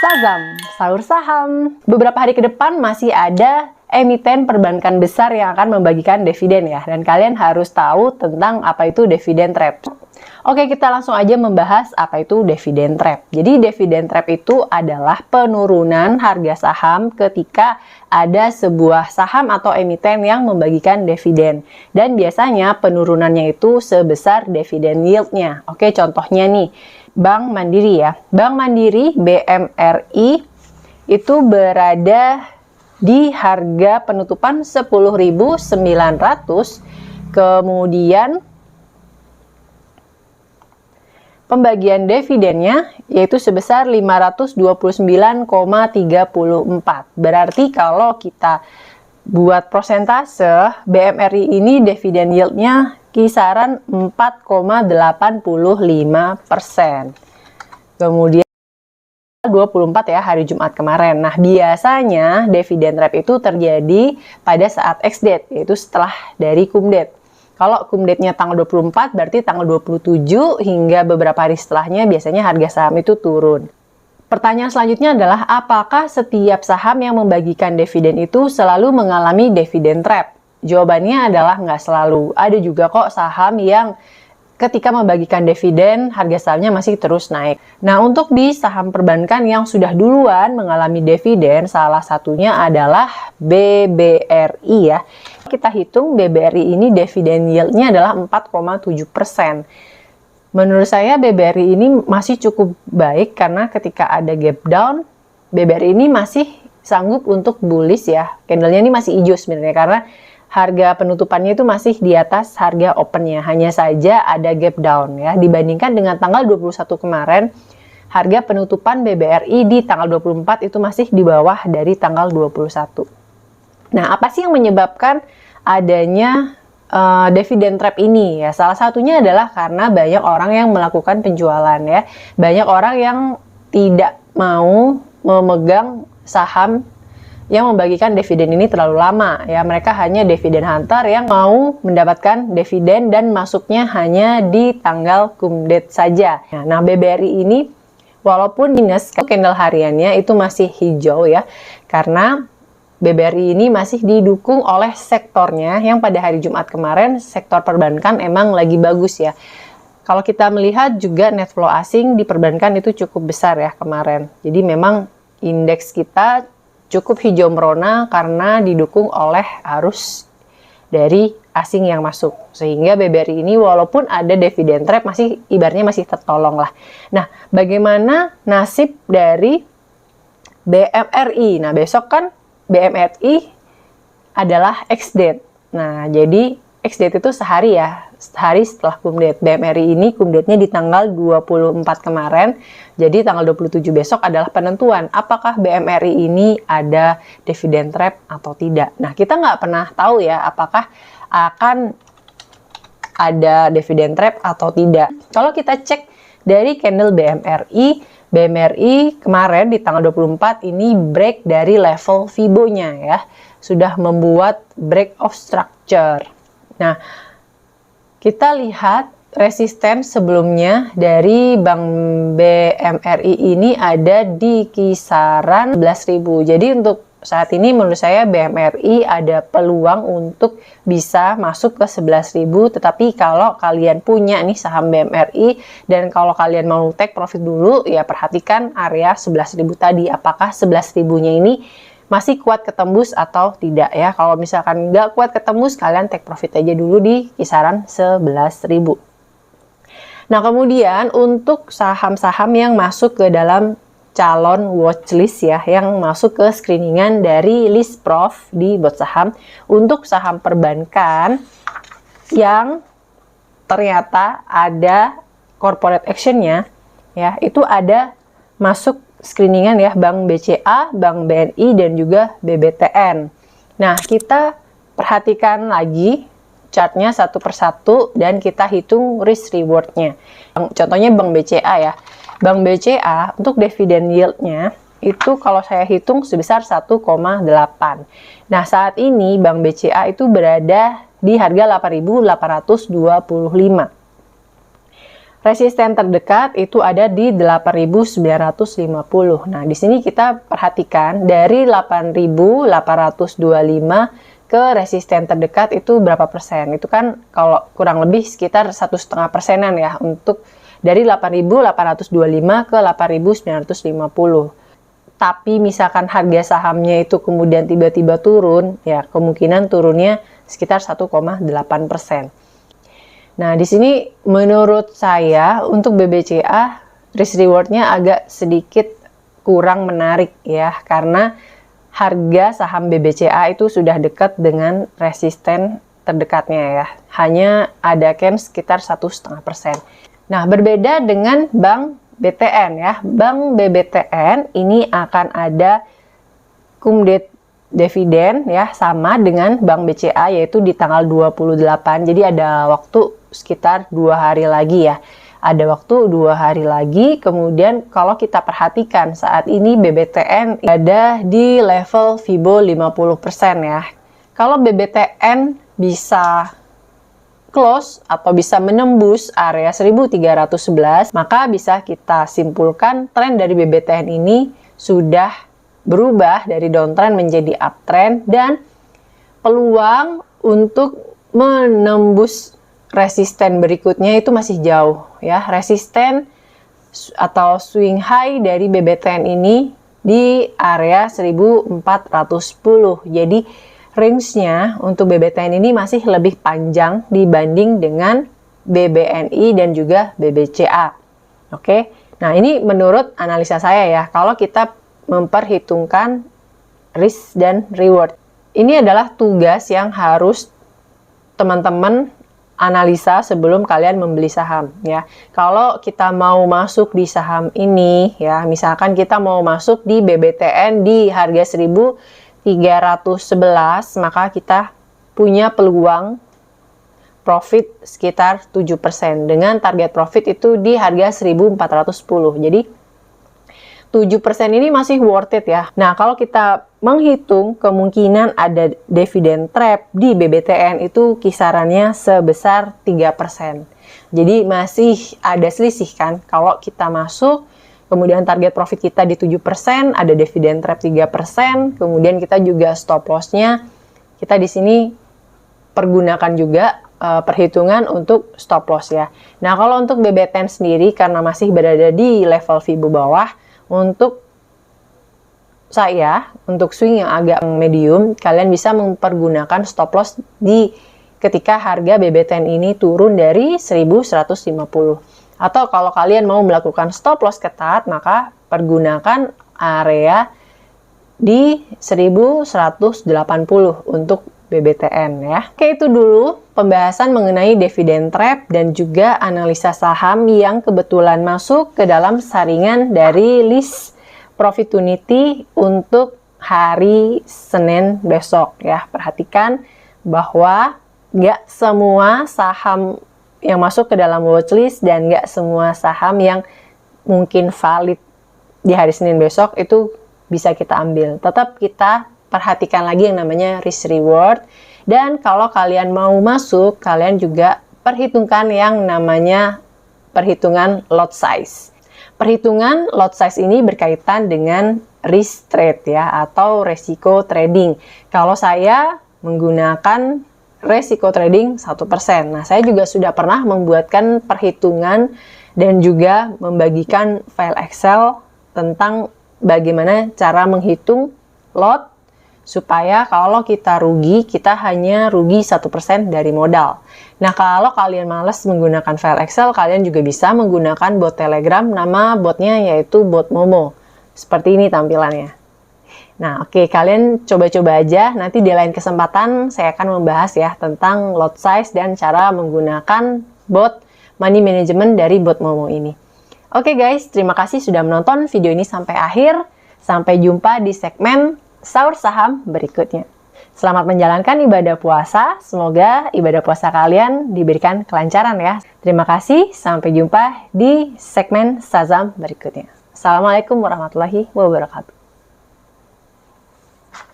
Sazam, sahur saham. Beberapa hari ke depan masih ada emiten perbankan besar yang akan membagikan dividen ya. Dan kalian harus tahu tentang apa itu dividen trap. Oke, kita langsung aja membahas apa itu dividen trap. Jadi dividen trap itu adalah penurunan harga saham ketika ada sebuah saham atau emiten yang membagikan dividen. Dan biasanya penurunannya itu sebesar dividen yield-nya. Oke, contohnya nih, Bank Mandiri ya. Bank Mandiri BMRI itu berada di harga penutupan 10.900, kemudian pembagian dividennya yaitu sebesar 529,34. Berarti kalau kita buat persentase, BMRI ini dividen yield-nya kisaran 4,85%. Kemudian 24 ya, hari Jumat kemarin. Nah, biasanya dividen trap itu terjadi pada saat ex-date, yaitu setelah dari cum-date. Kalau cum-date-nya tanggal 24, berarti tanggal 27 hingga beberapa hari setelahnya biasanya harga saham itu turun. Pertanyaan selanjutnya adalah, apakah setiap saham yang membagikan dividen itu selalu mengalami dividen trap? Jawabannya adalah nggak selalu. Ada juga kok saham yang ketika membagikan dividen, harga sahamnya masih terus naik. Nah, untuk di saham perbankan yang sudah duluan mengalami dividen, salah satunya adalah BBRI ya. Kita hitung BBRI ini dividen yield-nya adalah 4,7%. Menurut saya BBRI ini masih cukup baik karena ketika ada gap down, BBRI ini masih sanggup untuk bullish ya. Candle-nya ini masih hijau sebenarnya karena harga penutupannya itu masih di atas harga opennya. Hanya saja ada gap down ya. Dibandingkan dengan tanggal 21 kemarin, harga penutupan BBRI di tanggal 24 itu masih di bawah dari tanggal 21. Nah, apa sih yang menyebabkan adanya dividen trap ini ya? Salah satunya adalah karena banyak orang yang melakukan penjualan ya. Banyak orang yang tidak mau memegang saham yang membagikan dividen ini terlalu lama ya. Mereka hanya dividen hunter yang mau mendapatkan dividen dan masuknya hanya di tanggal cum-date saja. Nah, BBRI ini walaupun minus, candle hariannya itu masih hijau ya, karena BBRI ini masih didukung oleh sektornya yang pada hari Jumat kemarin sektor perbankan emang lagi bagus ya. Kalau kita melihat juga net flow asing di perbankan itu cukup besar ya kemarin. Jadi memang indeks kita cukup hijau merona karena didukung oleh arus dari asing yang masuk. Sehingga BBRI ini walaupun ada dividen trap masih ibaratnya masih tertolong lah. Nah, bagaimana nasib dari BMRI? Nah, besok kan BMRI adalah ex-date. Nah, jadi ex-date itu sehari ya, sehari setelah cum-date. BMRI ini cum-date-nya di tanggal 24 kemarin, jadi tanggal 27 besok adalah penentuan apakah BMRI ini ada dividen trap atau tidak. Nah, kita nggak pernah tahu ya apakah akan ada dividen trap atau tidak. Kalau kita cek dari candle BMRI kemarin di tanggal 24 ini break dari level Fibo-nya ya, sudah membuat break of structure. Nah, kita lihat resisten sebelumnya dari Bank BMRI ini ada di kisaran 11.000. Jadi untuk saat ini menurut saya BMRI ada peluang untuk bisa masuk ke 11.000. Tetapi kalau kalian punya nih saham BMRI dan kalau kalian mau take profit dulu, ya perhatikan area 11.000 tadi. Apakah 11.000-nya ini masih kuat ketembus atau tidak ya. Kalau misalkan nggak kuat ketembus, kalian take profit aja dulu di kisaran 11.000. Nah, kemudian untuk saham-saham yang masuk ke dalam calon watchlist ya, yang masuk ke screeningan dari list prof di bot saham, untuk saham perbankan yang ternyata ada corporate actionnya ya, itu ada masuk screeningan ya, Bank BCA, Bank BNI, dan juga BBTN. Nah, kita perhatikan lagi chartnya satu persatu dan kita hitung risk rewardnya. Contohnya Bank BCA ya. Bank BCA untuk dividen yield-nya itu kalau saya hitung sebesar 1,8. Nah, saat ini Bank BCA itu berada di harga 8.825. Resisten terdekat itu ada di 8.950. Nah, di sini kita perhatikan dari 8.825 ke resisten terdekat itu berapa persen. Itu kan kalau kurang lebih sekitar 1,5%-an ya untuk dari 8.825 ke 8.950. Tapi misalkan harga sahamnya itu kemudian tiba-tiba turun, ya kemungkinan turunnya sekitar 1,8%. Nah, di sini menurut saya untuk BBCA risk reward-nya agak sedikit kurang menarik ya, karena harga saham BBCA itu sudah dekat dengan resisten terdekatnya ya. Hanya ada gain sekitar 1,5%. Nah, berbeda dengan Bank BTN ya. Bank BBTN ini akan ada cum dividen ya, sama dengan Bank BCA yaitu di tanggal 28. Jadi ada waktu sekitar 2 hari lagi ya. Ada waktu 2 hari lagi. Kemudian kalau kita perhatikan saat ini BBTN ada di level Fibo 50% ya. Kalau BBTN bisa close atau bisa menembus area 1311, maka bisa kita simpulkan tren dari BBTN ini sudah berubah dari downtrend menjadi uptrend dan peluang untuk menembus resisten berikutnya itu masih jauh ya. Resisten atau swing high dari BBTN ini di area 1410. Jadi range-nya untuk BBTN ini masih lebih panjang dibanding dengan BBNI dan juga BBCA. Oke. Nah, ini menurut analisa saya ya. Kalau kita memperhitungkan risk dan reward. Ini adalah tugas yang harus teman-teman analisa sebelum kalian membeli saham ya. Kalau kita mau masuk di saham ini ya, misalkan kita mau masuk di BBTN di harga 1311, maka kita punya peluang profit sekitar 7% dengan target profit itu di harga 1410. Jadi 7% ini masih worth it ya. Nah, kalau kita menghitung kemungkinan ada dividen trap di BBTN itu kisarannya sebesar 3%. Jadi masih ada selisih kan. Kalau kita masuk, kemudian target profit kita di 7%, ada dividen trap 3%, kemudian kita juga stop loss-nya. Kita di sini pergunakan juga perhitungan untuk stop loss ya. Nah, kalau untuk BBTN sendiri karena masih berada di level Fibo bawah, untuk saya, untuk swing yang agak medium, kalian bisa mempergunakan stop loss di ketika harga BBTN ini turun dari 1150. Atau kalau kalian mau melakukan stop loss ketat, maka pergunakan area di 1180 untuk BBTN ya. Oke, itu dulu pembahasan mengenai dividen trap dan juga analisa saham yang kebetulan masuk ke dalam saringan dari list Profitunity untuk hari Senin besok ya. Perhatikan bahwa nggak semua saham yang masuk ke dalam watchlist dan nggak semua saham yang mungkin valid di hari Senin besok itu bisa kita ambil. Tetap kita perhatikan lagi yang namanya risk reward, dan kalau kalian mau masuk, kalian juga perhitungkan yang namanya perhitungan lot size. Perhitungan lot size ini berkaitan dengan risk trade ya, atau resiko trading. Kalau saya menggunakan resiko trading 1%. Nah, saya juga sudah pernah membuatkan perhitungan dan juga membagikan file Excel tentang bagaimana cara menghitung lot supaya kalau kita rugi, kita hanya rugi 1% dari modal. Nah, kalau kalian males menggunakan file Excel, kalian juga bisa menggunakan bot Telegram. Nama botnya yaitu bot Momo. Seperti ini tampilannya. Nah, oke, kalian coba-coba aja. Nanti di lain kesempatan saya akan membahas ya tentang lot size dan cara menggunakan bot money management dari bot Momo ini. Oke guys, terima kasih sudah menonton video ini sampai akhir. Sampai jumpa di segmen Sahur Saham berikutnya. Selamat menjalankan ibadah puasa. Semoga ibadah puasa kalian diberikan kelancaran ya. Terima kasih. Sampai jumpa di segmen Saham berikutnya. Assalamualaikum warahmatullahi wabarakatuh.